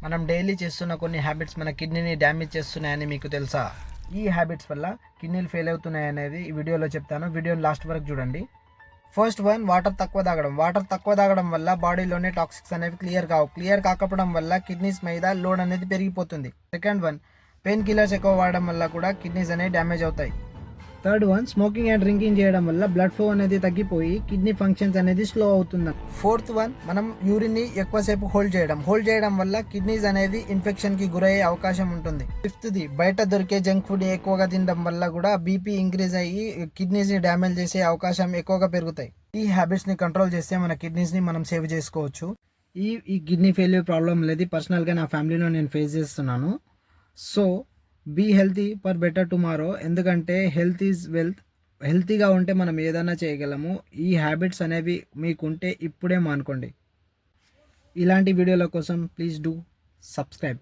మనం డైలీ చేస్తున్న కొన్ని హ్యాబిట్స్ మన కిడ్నీని డ్యామేజ్ చేస్తున్నాయని మీకు తెలుసా? ఈ హ్యాబిట్స్ వల్ల కిడ్నీలు ఫెయిల్ అవుతున్నాయి అనేది ఈ వీడియోలో చెప్తాను. వీడియోని లాస్ట్ వరకు చూడండి. ఫస్ట్ వన్, వాటర్ తక్కువ తాగడం. వాటర్ తక్కువ తాగడం వల్ల బాడీలోనే టాక్సిక్స్ అనేవి క్లియర్ కాకపోవడం వల్ల కిడ్నీస్ మీద లోడ్ అనేది పెరిగిపోతుంది. సెకండ్ వన్, పెయిన్ కిల్లర్స్ ఎక్కువ వాడడం వల్ల కూడా కిడ్నీస్ అనేవి డ్యామేజ్ అవుతాయి. Third one, smoking and drinking చేయడం వల్ల బ్లడ్ ఫ్లో అనేది తగ్గిపోయి కిడ్నీ ఫంక్షన్స్ అనేది స్లో అవుతుంది. ఫోర్త్ వన్, మనం యూరిన్ని ఎక్కువసేపు హోల్డ్ చేయడం వల్ల కిడ్నీస్ అనేది ఇన్ఫెక్షన్ కి గురయ్యే అవకాశం ఉంటుంది. ఫిఫ్త్ ది, బయట దొరికే జంక్ ఫుడ్ ఎక్కువగా తినడం వల్ల కూడా బీపీ ఇంక్రీజ్ అయ్యి కిడ్నీస్ ని డ్యామేజ్ చేసే అవకాశం ఎక్కువగా పెరుగుతాయి. ఈ హ్యాబిట్స్ ని కంట్రోల్ చేస్తే మన కిడ్నీస్ ని మనం సేవ్ చేసుకోవచ్చు. ఈ కిడ్నీ ఫెయిల్యూర్ ప్రాబ్లం అనేది పర్సనల్ గా నా ఫ్యామిలీలో నేను ఫేస్ చేస్తున్నాను. So be healthy for better tomorrow. ఎందుకంటే హెల్త్ ఈజ్ వెల్త్. హెల్తీగా ఉంటే మనం ఏదైనా చేయగలము. ఈ హ్యాబిట్స్ అనేవి మీకుంటే ఇప్పుడే మానుకోండి. ఇలాంటి వీడియోల కోసం ప్లీజ్ డూ సబ్స్క్రైబ్.